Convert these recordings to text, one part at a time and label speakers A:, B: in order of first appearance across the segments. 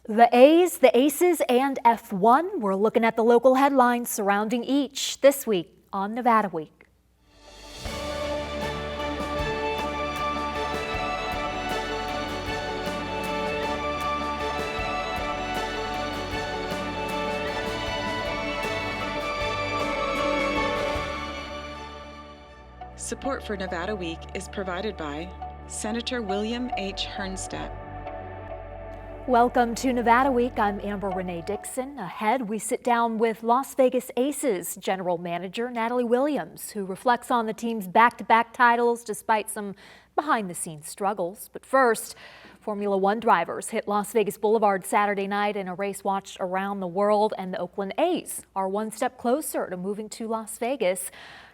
A: The A's, the Aces, and F1, we're looking at the local headlines surrounding each this week on Nevada Week.
B: Support for Nevada Week is provided by Senator William H. Hernstedt.
A: Welcome to Nevada Week. I'm Amber Renee Dixon. Ahead, we sit down with Las Vegas Aces General Manager Natalie Williams, who reflects on the team's back-to-back titles despite some behind-the-scenes struggles. But first, Formula One drivers hit Las Vegas Boulevard Saturday night in a race watched around the world, and the Oakland A's are one step closer to moving to Las Vegas.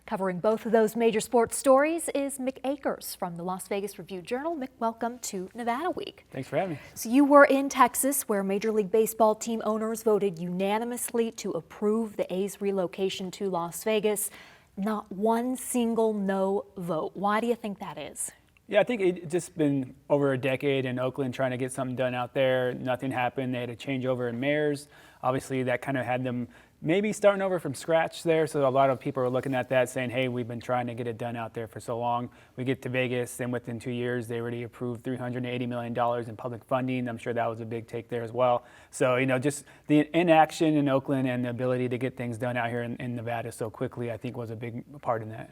A: Covering both of those major sports stories is Mick Akers from the Las Vegas Review-Journal. Mick, welcome to Nevada Week.
C: Thanks for having me.
A: So you were in Texas, where Major League Baseball team owners voted unanimously to approve the A's relocation to Las Vegas. Not one single no vote. Why do you think that is?
C: Yeah, I think it's just been over a decade in Oakland trying to get something done out there. Nothing happened. They had a changeover in mayors. Obviously, that kind of had them maybe starting over from scratch there. So a lot of people are looking at that saying, hey, we've been trying to get it done out there for so long. We get to Vegas, and within 2 years, they already approved $380 million in public funding. I'm sure that was a big take there as well. So, just the inaction in Oakland and the ability to get things done out here in Nevada so quickly, I think was a big part in that.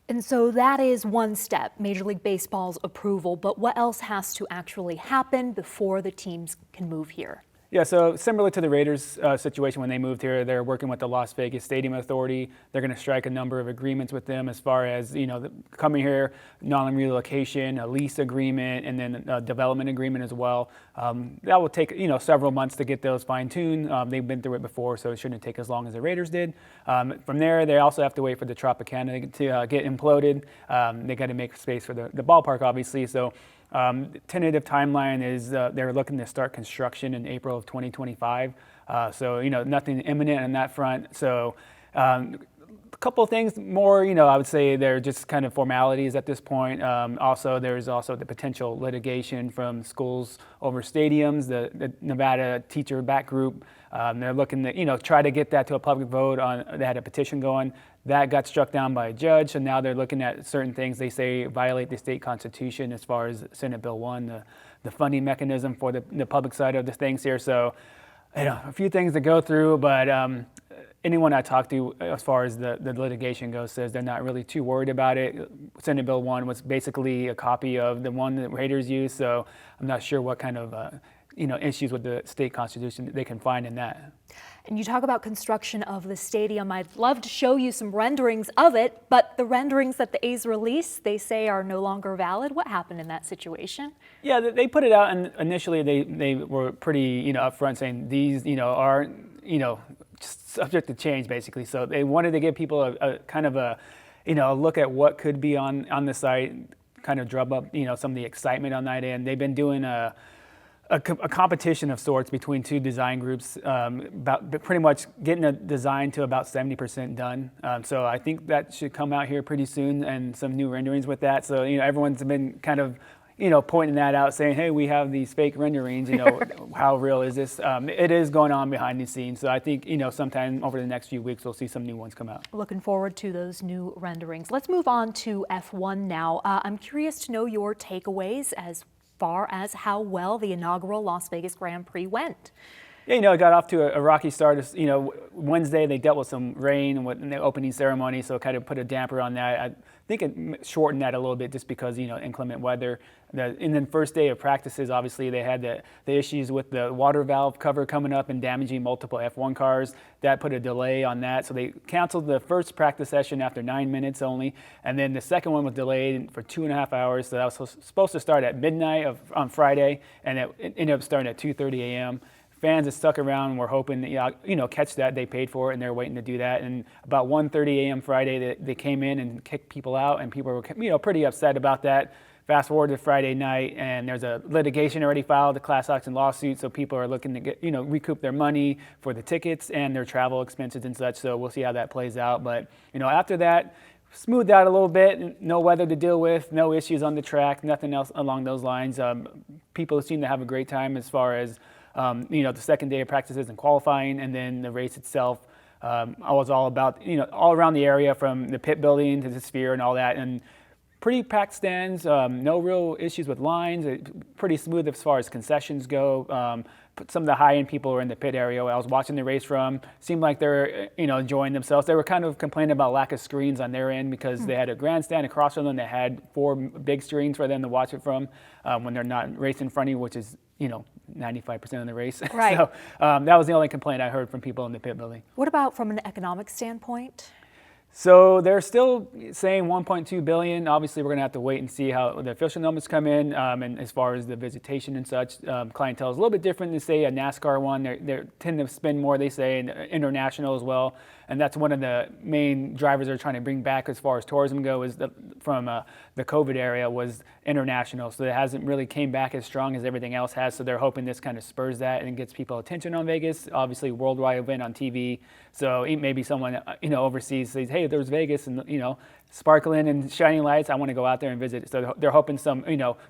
A: And so that is one step, Major League Baseball's approval. But what else has to actually happen before the teams can move here?
C: Yeah, so similar to the Raiders situation when they moved here, they're working with the Las Vegas Stadium Authority. They're going to strike a number of agreements with them as far as, coming here, non-relocation, a lease agreement, and then a development agreement as well. That will take, several months to get those fine-tuned. They've been through it before, so it shouldn't take as long as the Raiders did. From there, they also have to wait for the Tropicana to get imploded. They got to make space for the ballpark, obviously. So tentative timeline is they're looking to start construction in April of 2025. So, nothing imminent on that front. So a couple of things more, I would say they're just kind of formalities at this point. There's also the potential litigation from schools over stadiums, the Nevada teacher back group. They're looking to, try to get that to a public vote on. They had a petition going. That got struck down by a judge, and now they're looking at certain things they say violate the state constitution as far as Senate Bill 1, the funding mechanism for the public side of the things here. So, a few things to go through, but anyone I talk to as far as the litigation goes says they're not really too worried about it. Senate Bill 1 was basically a copy of the one that Raiders used, so I'm not sure what kind of issues with the state constitution they can find in that.
A: And you talk about construction of the stadium. I'd love to show you some renderings of it, but the renderings that the A's released, they say are no longer valid. What happened in that situation? Yeah,
C: they put it out, and initially they were pretty upfront saying these are just subject to change basically. So they wanted to give people a kind of a look at what could be on the site, kind of drum up some of the excitement on that end. They've been doing a competition of sorts between two design groups, about pretty much getting a design to about 70% done. So I think that should come out here pretty soon, and some new renderings with that. So everyone's been kind of pointing that out, saying, hey, we have these fake renderings, how real is this? It is going on behind the scenes. So I think, sometime over the next few weeks, we'll see some new ones come out.
A: Looking forward to those new renderings. Let's move on to F1 now. I'm curious to know your takeaways as far as how well the inaugural Las Vegas Grand Prix went.
C: Yeah, it got off to a rocky start. Wednesday they dealt with some rain in the opening ceremony, so it kind of put a damper on that. I think it shortened that a little bit just because, inclement weather. And then first day of practices, obviously they had the issues with the water valve cover coming up and damaging multiple F1 cars. That put a delay on that. So they canceled the first practice session after 9 minutes only. And then the second one was delayed for 2.5 hours. So that was supposed to start at midnight on Friday, and it ended up starting at 2:30 a.m. Fans that stuck around were hoping to catch that. They paid for it, and they're waiting to do that. And about 1:30 a.m. Friday, they came in and kicked people out, and people were pretty upset about that. Fast forward to Friday night, and there's a litigation already filed, a class action lawsuit, so people are looking to get, recoup their money for the tickets and their travel expenses and such. So we'll see how that plays out. But after that, smoothed out a little bit. No weather to deal with, no issues on the track, nothing else along those lines. People seem to have a great time as far as The second day of practices and qualifying, and then the race itself. I was all about, all around the area from the pit building to the sphere and all that. And pretty packed stands, no real issues with lines, pretty smooth as far as concessions go. Some of the high-end people were in the pit area I was watching the race from. Seemed like they're, enjoying themselves. They were kind of complaining about lack of screens on their end because they had a grandstand across from them that had 4 big screens for them to watch it from when they're not racing in front of you, which is, 95% of the race.
A: Right.
C: So that was the only complaint I heard from people in the pit building.
A: What about from an economic standpoint?
C: So they're still saying $1.2 billion. Obviously, we're going to have to wait and see how the official numbers come in. And as far as the visitation and such, clientele is a little bit different than, say, a NASCAR one. They tend to spend more, they say, and international as well. And that's one of the main drivers they're trying to bring back as far as tourism go is from the COVID area was international. So it hasn't really came back as strong as everything else has. So they're hoping this kind of spurs that and gets people attention on Vegas. Obviously, worldwide event on TV. So maybe someone overseas says, hey, there's Vegas and sparkling and shining lights. I want to go out there and visit. So they're hoping some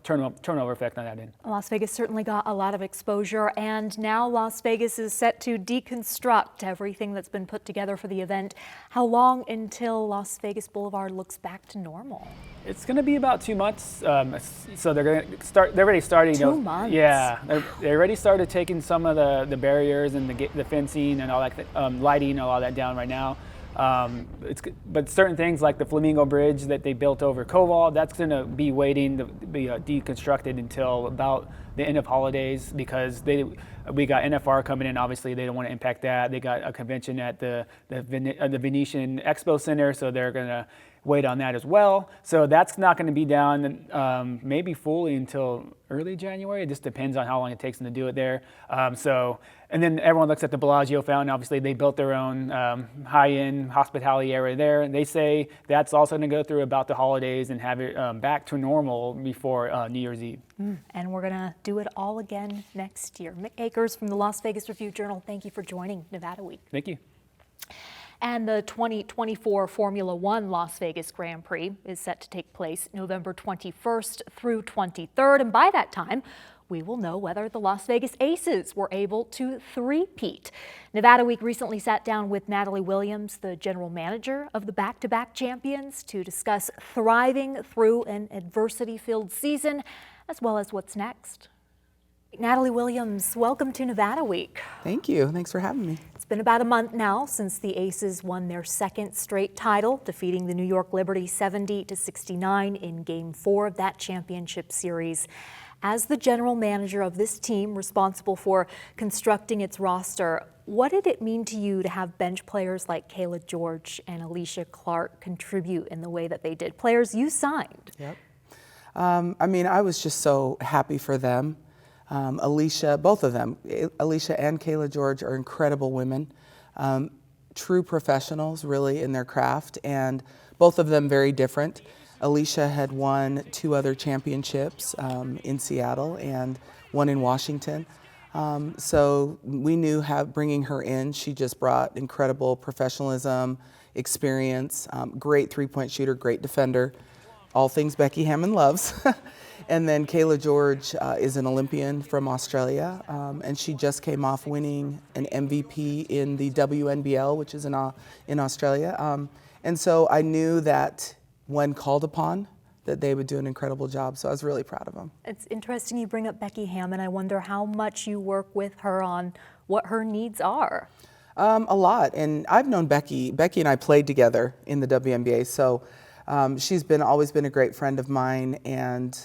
C: turnover effect on that end.
A: Las Vegas certainly got a lot of exposure, and now Las Vegas is set to deconstruct everything that's been put together for the event. How long until Las Vegas Boulevard looks back to normal?
C: It's going to be about 2 months. So they're going to start. They're already starting.
A: 2 months.
C: Yeah, they already started taking some of the barriers and the fencing and all that lighting and all that down right now. But certain things like the Flamingo Bridge that they built over Koval, that's going to be waiting to be deconstructed until about the end of holidays because we got NFR coming in. Obviously, they don't want to impact that. They got a convention at the Venetian Expo Center, so they're going to wait on that as well. So that's not going to be down maybe fully until early January. It just depends on how long it takes them to do it there. And then everyone looks at the Bellagio fountain. Obviously, they built their own high-end hospitality area there. And they say that's also going to go through about the holidays and have it back to normal before New Year's Eve.
A: And we're going to do it all again next year. Mick Akers from the Las Vegas Review-Journal, thank you for joining Nevada Week.
C: Thank you.
A: And the 2024 Formula One Las Vegas Grand Prix is set to take place November 21st through 23rd. And by that time, we will know whether the Las Vegas Aces were able to three-peat. Nevada Week recently sat down with Natalie Williams, the general manager of the back-to-back champions, to discuss thriving through an adversity-filled season, as well as what's next. Natalie Williams, welcome to Nevada Week.
D: Thank you. Thanks for having me.
A: It's been about a month now since the Aces won their second straight title, defeating the New York Liberty 70-69 in Game 4 of that championship series. As the general manager of this team responsible for constructing its roster, what did it mean to you to have bench players like Kayla George and Alicia Clark contribute in the way that they did? Players you signed.
D: Yep. I was just so happy for them. Alicia, both of them, Alicia and Kayla George are incredible women, true professionals really in their craft, and both of them very different. Alicia had won 2 other championships in Seattle and one in Washington. So we knew bringing her in, she just brought incredible professionalism, experience, great three-point shooter, great defender, all things Becky Hammond loves. And then Kayla George is an Olympian from Australia, and she just came off winning an MVP in the WNBA, which is in Australia. And so I knew that when called upon, that they would do an incredible job. So I was really proud of them.
A: It's interesting you bring up Becky Hammond. I wonder how much you work with her on what her needs are.
D: A lot, and I've known Becky. Becky and I played together in the WNBA, so she's always been a great friend of mine, and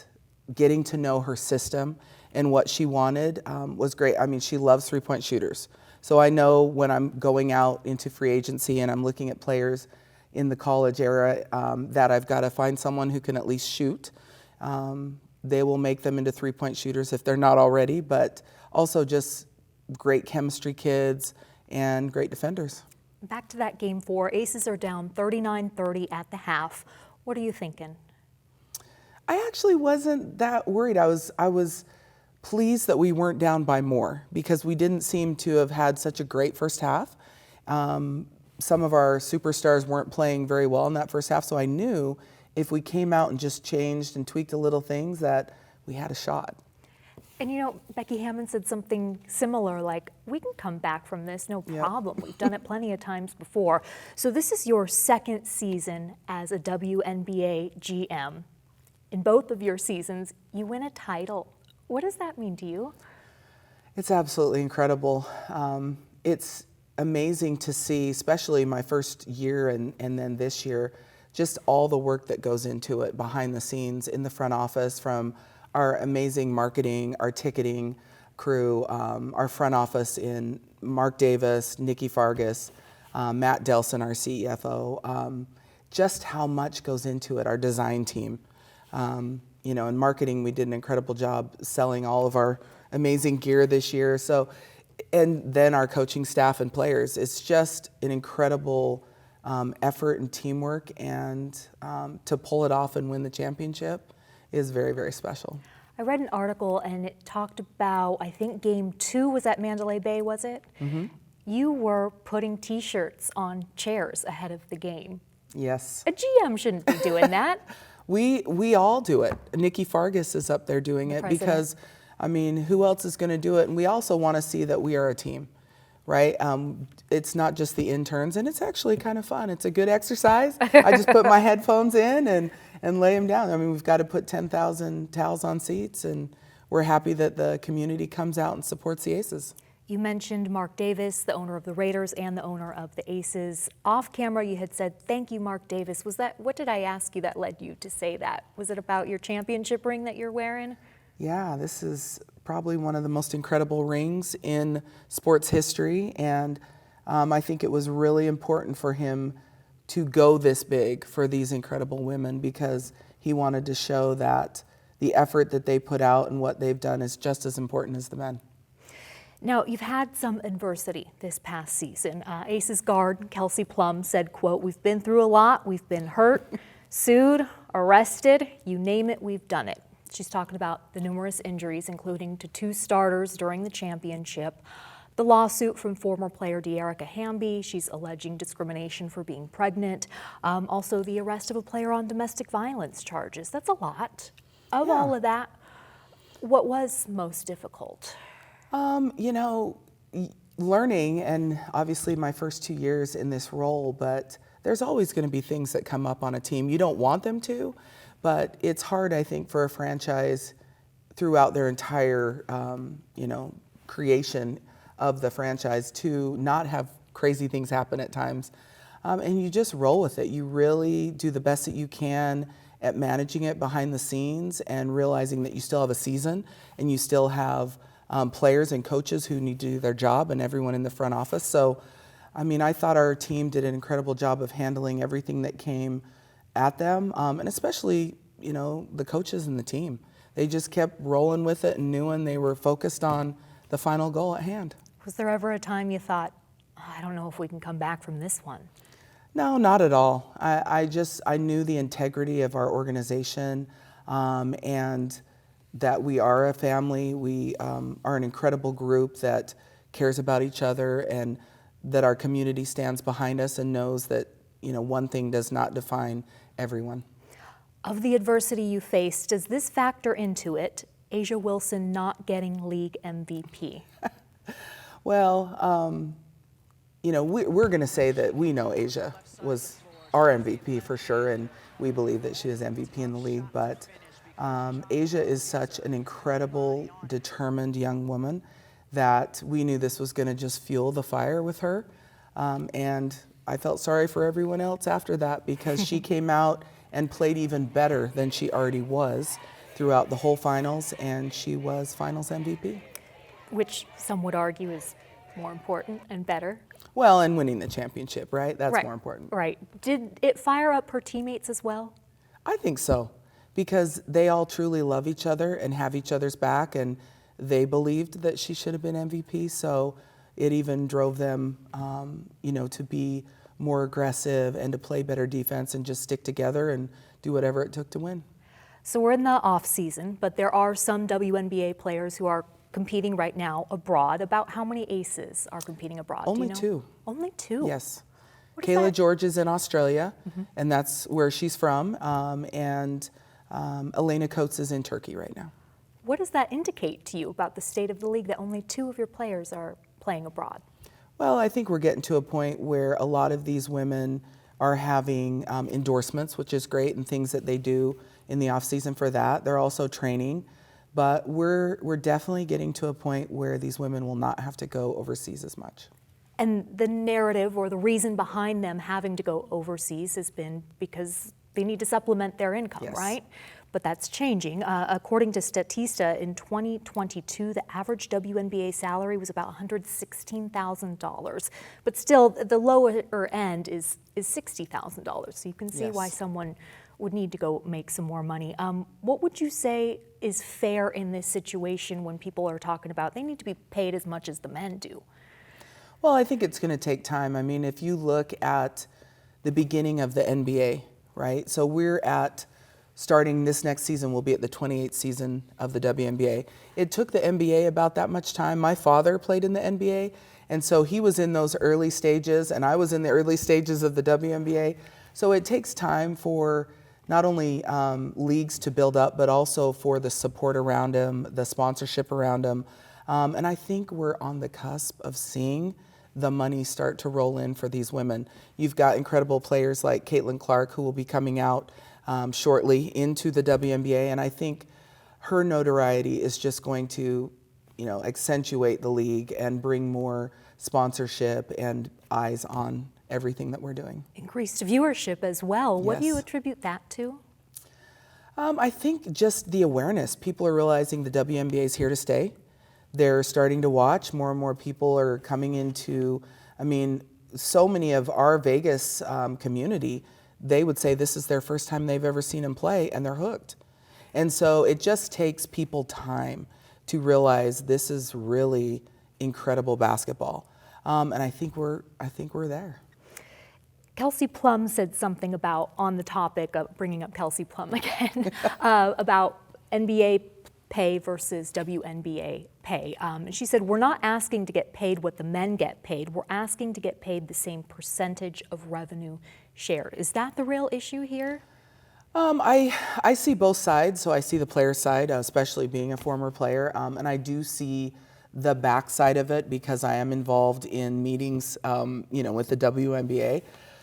D: getting to know her system and what she wanted was great. I mean, she loves three-point shooters. So I know when I'm going out into free agency and I'm looking at players in the college era that I've got to find someone who can at least shoot. They will make them into three-point shooters if they're not already, but also just great chemistry kids and great defenders.
A: Back to that Game 4, Aces are down 39-30 at the half. What are you thinking?
D: I actually wasn't that worried. I was pleased that we weren't down by more because we didn't seem to have had such a great first half. Some of our superstars weren't playing very well in that first half, so I knew if we came out and just changed and tweaked a little things that we had a shot.
A: And you know, Becky Hammond said something similar, like, we can come back from this, no problem. We've done it plenty of times before. So this is your second season as a WNBA GM. In both of your seasons, you win a title. What does that mean to you?
D: It's absolutely incredible. It's amazing to see, especially my first year and then this year, just all the work that goes into it behind the scenes in the front office, from our amazing marketing, our ticketing crew, our front office in Mark Davis, Nikki Fargas, Matt Delson, our CFO, just how much goes into it, our design team. You know, in marketing, we did an incredible job selling all of our amazing gear this year. So, and then our coaching staff and players. It's just an incredible effort and teamwork, and to pull it off and win the championship is very, very special.
A: I read an article and it talked about, I think Game 2 was at Mandalay Bay, was it? Mm-hmm. You were putting T-shirts on chairs ahead of the game.
D: Yes.
A: A GM shouldn't be doing that.
D: We all do it. Nikki Fargas is up there doing it because, I mean, who else is going to do it? And we also want to see that we are a team, right? It's not just the interns, and it's actually kind of fun. It's a good exercise. I just put my headphones in and lay them down. I mean, we've got to put 10,000 towels on seats, and we're happy that the community comes out and supports the Aces.
A: You mentioned Mark Davis, the owner of the Raiders and the owner of the Aces. Off camera, you had said, "Thank you, Mark Davis." What did I ask you that led you to say that? Was it about your championship ring that you're wearing?
D: Yeah, this is probably one of the most incredible rings in sports history, and I think it was really important for him to go this big for these incredible women, because he wanted to show that the effort that they put out and what they've done is just as important as the men.
A: Now, you've had some adversity this past season. Aces guard Kelsey Plum said, quote, "We've been through a lot. We've been hurt, sued, arrested, you name it, we've done it." She's talking about the numerous injuries, including to 2 starters during the championship, the lawsuit from former player De'Erica Hamby. She's alleging discrimination for being pregnant. Also, the arrest of a player on domestic violence charges. That's a lot. Of all of that, what was most difficult?
D: You know, learning, and obviously my first 2 years in this role, but there's always going to be things that come up on a team. You don't want them to, but it's hard, I think, for a franchise throughout their entire, you know, creation of the franchise to not have crazy things happen at times. And you just roll with it. You really do the best that you can at managing it behind the scenes and realizing that you still have a season and you still have players and coaches who need to do their job, and everyone in the front office. So, I mean, I thought our team did an incredible job of handling everything that came at them, and especially, you know, the coaches and the team. They just kept rolling with it and knew they were focused on the final goal at hand.
A: Was there ever a time you thought, I don't know if we can come back from this one?
D: No, not at all. I knew the integrity of our organization, and that we are a family. We are an incredible group that cares about each other, and that our community stands behind us and knows that, you know, one thing does not define everyone.
A: Of the adversity you faced, does this factor into it, A'ja Wilson not getting league MVP?
D: Well, you know, we're going to say that we know A'ja was our MVP for sure, and we believe that she is MVP in the league, but A'ja is such an incredible, determined young woman that we knew this was going to just fuel the fire with her. And I felt sorry for everyone else after that, because she came out and played even better than she already was throughout the whole finals, and she was finals MVP.
A: Which some would argue is more important and better.
D: Well, and winning the championship, right? That's more important.
A: Right. Did it fire up her teammates as well?
D: I think so, because they all truly love each other and have each other's back, and they believed that she should have been MVP, so it even drove them, you know, to be more aggressive and to play better defense and just stick together and do whatever it took to win.
A: So we're in the off season, but there are some WNBA players who are competing right now abroad. About how many Aces are competing abroad?
D: Only
A: do you know?
D: 2.
A: Only 2?
D: Yes.
A: What is
D: Kayla
A: that?
D: George is in Australia, and that's where she's from, and Elena Coates is in Turkey right now.
A: What does that indicate to you about the state of the league that only 2 of your players are playing abroad?
D: Well, I think we're getting to a point where a lot of these women are having endorsements, which is great, and things that they do in the off season for that. They're also training, but we're definitely getting to a point where these women will not have to go overseas as much.
A: And the narrative or the reason behind them having to go overseas has been because they need to supplement their income,
D: Yes.
A: right? But that's changing. According to Statista, in 2022, the average WNBA salary was about $116,000. But still, the lower end is $60,000. So you can see
D: Yes.
A: why someone would need to go make some more money. What would you say is fair in this situation when people are talking about they need to be paid as much as the men do?
D: Well, I think it's going to take time. I mean, if you look at the beginning of the NBA, right? So we're at, starting this next season, we'll be at the 28th season of the WNBA. It took the NBA about that much time. My father played in the NBA, and so he was in those early stages, and I was in the early stages of the WNBA. So it takes time for not only leagues to build up, but also for the support around them, the sponsorship around them. And I think we're on the cusp of seeing the money start to roll in for these women. You've got incredible players like Caitlin Clark, who will be coming out shortly into the WNBA, and I think her notoriety is just going to, accentuate the league and bring more sponsorship and eyes on everything that we're doing.
A: Increased viewership as well. What do you
D: Yes.
A: attribute that to?
D: I think just the awareness. People are realizing the WNBA is here to stay. They're starting to watch. More and more people are coming into, so many of our Vegas community, they would say this is their first time they've ever seen him play, and they're hooked. And so it just takes people time to realize this is really incredible basketball. And I think we're there.
A: Kelsey Plum said something about, on the topic of bringing up Kelsey Plum again, about NBA pay versus WNBA pay. And she said, we're not asking to get paid what the men get paid. We're asking to get paid the same percentage of revenue share. Is that the real issue here?
D: I see both sides. So I see the player side, especially being a former player, and I do see the backside of it because I am involved in meetings, with the WNBA.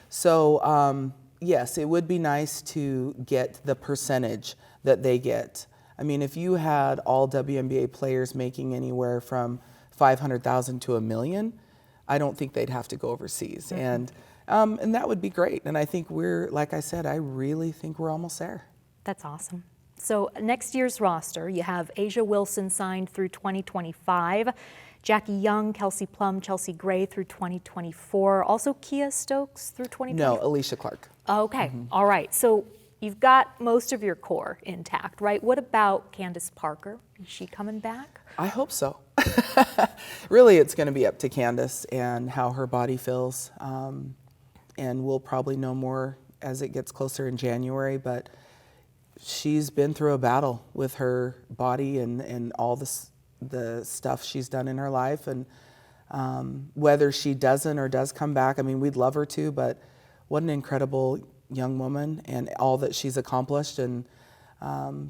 D: So yes, it would be nice to get the percentage that they get. I mean, if you had all WNBA players making anywhere from $500,000 to $1 million, I don't think they'd have to go overseas, and that would be great. And I think like I said, I really think we're almost there.
A: That's awesome. So next year's roster, you have Asia Wilson signed through 2025, Jackie Young, Kelsey Plum, Chelsea Gray through 2024, also Kia Stokes through 2024.
D: No, Alicia Clark.
A: Okay, all right. So you've got most of your core intact, right? What about Candace Parker? Is she coming back?
D: I hope so. Really, it's going to be up to Candace and how her body feels. And we'll probably know more as it gets closer in January. But she's been through a battle with her body and all the stuff she's done in her life. And whether she doesn't or does come back, we'd love her to, but what an incredible young woman and all that she's accomplished. And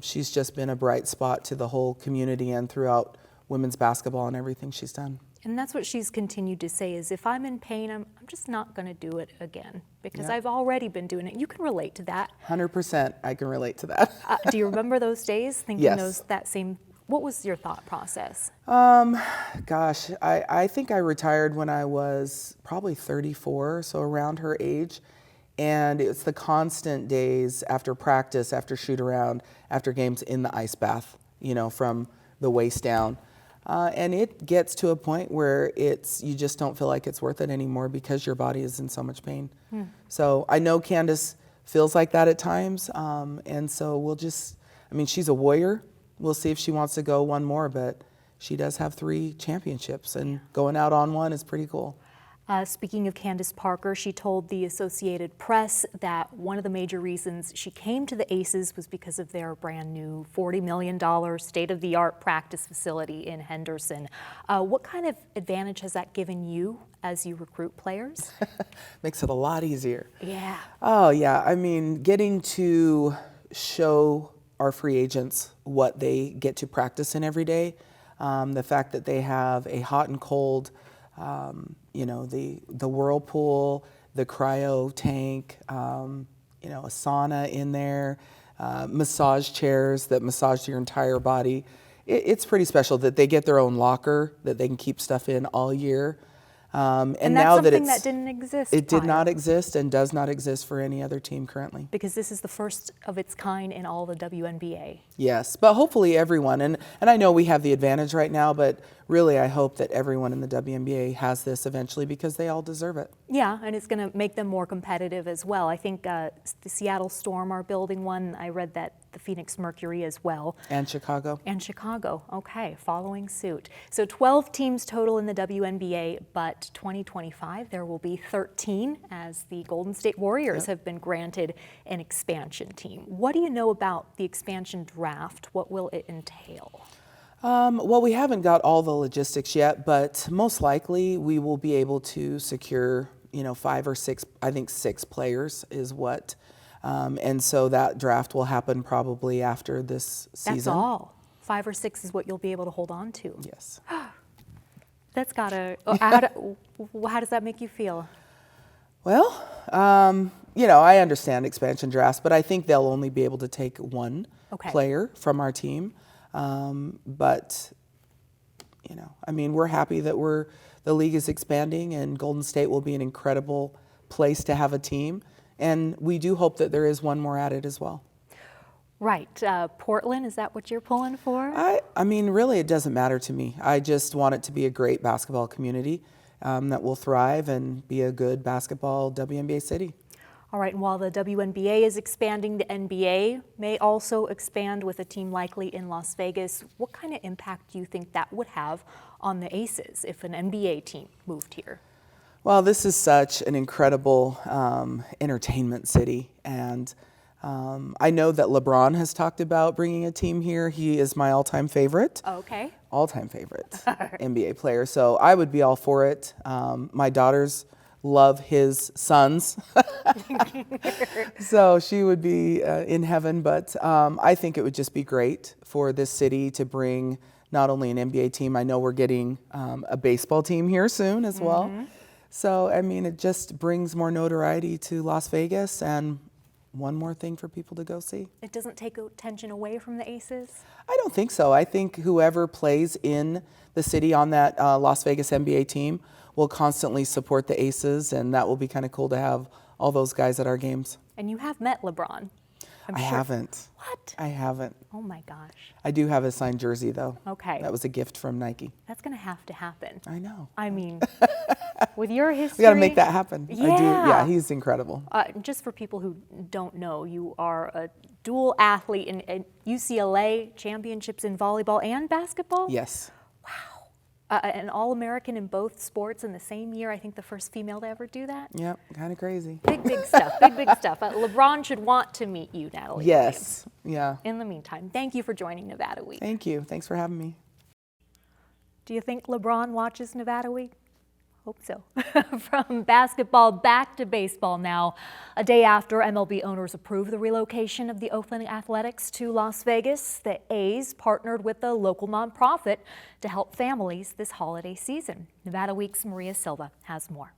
D: she's just been a bright spot to the whole community and throughout women's basketball and everything she's done.
A: And that's what she's continued to say is, if I'm in pain, I'm just not going to do it again because
D: Yeah.
A: I've already been doing it. You can relate to that.
D: 100% I can relate to that.
A: Do you remember those days? Thinking
D: Yes.
A: what was your thought process?
D: Gosh, I think I retired when I was probably 34, so around her age. And it's the constant days after practice, after shoot around, after games in the ice bath, from the waist down. And it gets to a point where you just don't feel like it's worth it anymore because your body is in so much pain. So I know Candace feels like that at times. And so she's a warrior. We'll see if she wants to go one more, but she does have 3 championships, and going out on one is pretty cool.
A: Speaking of Candace Parker, she told the Associated Press that one of the major reasons she came to the Aces was because of their brand new $40 million state-of-the-art practice facility in Henderson. What kind of advantage has that given you as you recruit players?
D: Makes it a lot easier.
A: Yeah.
D: Oh, yeah. Getting to show our free agents what they get to practice in every day. The fact that they have a hot and cold, the whirlpool, the cryo tank, a sauna in there, massage chairs that massage your entire body. It's pretty special that they get their own locker that they can keep stuff in all year.
A: And that's
D: now
A: something that didn't exist
D: It did not
A: prior.
D: exist and does not exist for any other team currently.
A: Because this is the first of its kind in all the WNBA.
D: Yes, but hopefully everyone, and I know we have the advantage right now, but really I hope that everyone in the WNBA has this eventually because they all deserve it.
A: Yeah, and it's going to make them more competitive as well. I think the Seattle Storm are building one. I read that the Phoenix Mercury as well.
D: And Chicago.
A: And Chicago, okay, following suit. So 12 teams total in the WNBA, but 2025 there will be 13 as the Golden State Warriors have been granted an expansion team. What do you know about the expansion draft? What will it entail?
D: Well, we haven't got all the logistics yet, but most likely we will be able to secure, 5 or 6, I think 6 players is what. And so that draft will happen probably after this season.
A: That's all. 5 or 6 is what you'll be able to hold on to.
D: Yes.
A: That's gotta, how does that make you feel?
D: Well, I understand expansion drafts, but I think they'll only be able to take one player from our team. But, we're happy that the league is expanding and Golden State will be an incredible place to have a team. And we do hope that there is one more added as well.
A: Right. Portland, is that what you're pulling for?
D: Really, it doesn't matter to me. I just want it to be a great basketball community that will thrive and be a good basketball WNBA city.
A: All right, and while the WNBA is expanding, the NBA may also expand with a team likely in Las Vegas. What kind of impact do you think that would have on the Aces if an NBA team moved here?
D: Well, this is such an incredible entertainment city, and I know that LeBron has talked about bringing a team here. He is my all-time favorite.
A: Okay.
D: All-time favorite NBA player, so I would be all for it. My daughters love his sons, so she would be in heaven, but I think it would just be great for this city to bring not only an NBA team, I know we're getting a baseball team here soon as well. So, it just brings more notoriety to Las Vegas and one more thing for people to go see.
A: It doesn't take attention away from the Aces?
D: I don't think so. I think whoever plays in the city on that Las Vegas NBA team will constantly support the Aces, and that will be kind of cool to have all those guys at our games.
A: And you have met LeBron.
D: I haven't.
A: What?
D: I haven't.
A: Oh my gosh.
D: I do have a signed jersey though.
A: Okay.
D: That was a gift from Nike.
A: That's going to have to happen.
D: I know.
A: With your history.
D: We got to make that happen.
A: Yeah.
D: I do. Yeah, he's incredible.
A: Just for people who don't know, you are a dual athlete in UCLA championships in volleyball and basketball?
D: Yes.
A: An All-American in both sports in the same year. I think the first female to ever do that.
D: Yep, kind of crazy.
A: Big stuff, big stuff. LeBron should want to meet you, Natalie.
D: Yes,
A: Williams.
D: yeah.
A: In the meantime, thank you for joining Nevada Week.
D: Thank you. Thanks for having me.
A: Do you think LeBron watches Nevada Week? Hope so. From basketball back to baseball now. A day after MLB owners approved the relocation of the Oakland Athletics to Las Vegas, the A's partnered with a local nonprofit to help families this holiday season. Nevada Week's Maria Silva has more.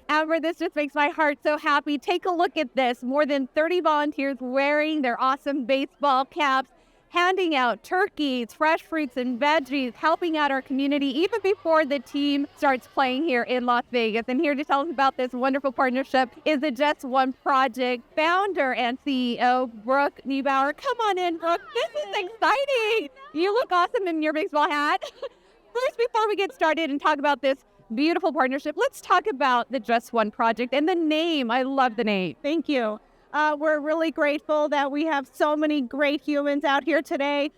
E: Amber, this just makes my heart so happy. Take a look at this. More than 30 volunteers wearing their awesome baseball caps, handing out turkeys, fresh fruits and veggies, helping out our community even before the team starts playing here in Las Vegas. And here to tell us about this wonderful partnership is the Just One Project founder and CEO, Brooke Neubauer. Come on in, Brooke. This is exciting. You look awesome in your baseball hat. First, before we get started and talk about this beautiful partnership, let's talk about the Just One Project and the name. I love the name.
F: Thank you. We're really grateful that we have so many great humans out here today,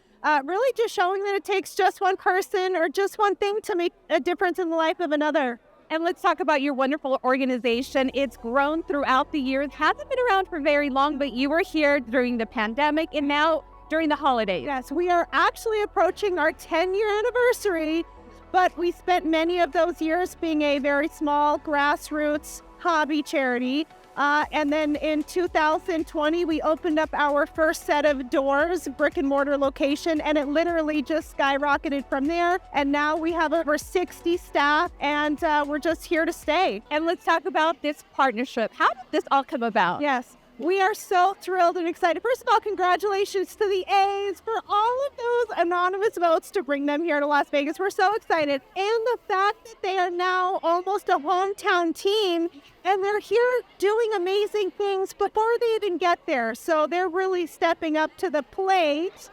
F: really just showing that it takes just one person or just one thing to make a difference in the life of another.
E: And let's talk about your wonderful organization. It's grown throughout the years, hasn't been around for very long, but you were here during the pandemic and now during the holidays.
F: Yes, we are actually approaching our 10-year anniversary, but we spent many of those years being a very small grassroots hobby charity. And then in 2020, we opened up our first set of doors, brick and mortar location, and it literally just skyrocketed from there. And now we have over 60 staff, and we're just here to stay.
E: And let's talk about this partnership. How did this all come about?
F: Yes. We are so thrilled and excited. First of all, congratulations to the A's for all of those anonymous votes to bring them here to Las Vegas. We're so excited. And the fact that they are now almost a hometown team and they're here doing amazing things before they even get there. So they're really stepping up to the plate.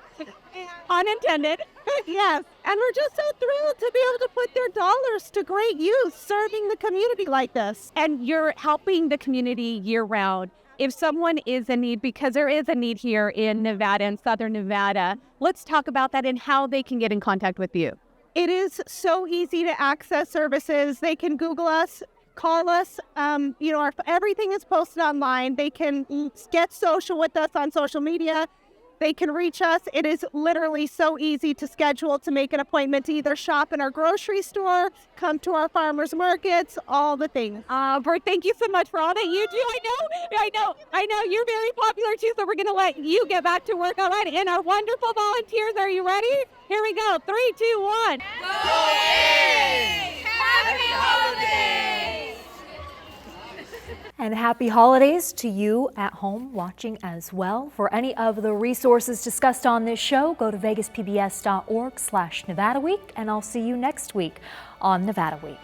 E: Unintended.
F: Yes. And we're just so thrilled to be able to put their dollars to great use serving the community like this.
E: And you're helping the community year round. If someone is in need, because there is a need here in Nevada and Southern Nevada, let's talk about that and how they can get in contact with you.
F: It is so easy to access services. They can Google us, call us. Everything is posted online. They can get social with us on social media. They can reach us. It is literally so easy to schedule, to make an appointment, to either shop in our grocery store, come to our farmers markets, all the things.
E: Bert, thank you so much for all that you do. I know. You're very popular too, so we're going to let you get back to work. All right, and our wonderful volunteers, are you ready? Here we go. 3, 2, 1.
G: Go A's! Happy holidays!
A: And happy holidays to you at home watching as well. For any of the resources discussed on this show, go to vegaspbs.org/Nevada Week, and I'll see you next week on Nevada Week.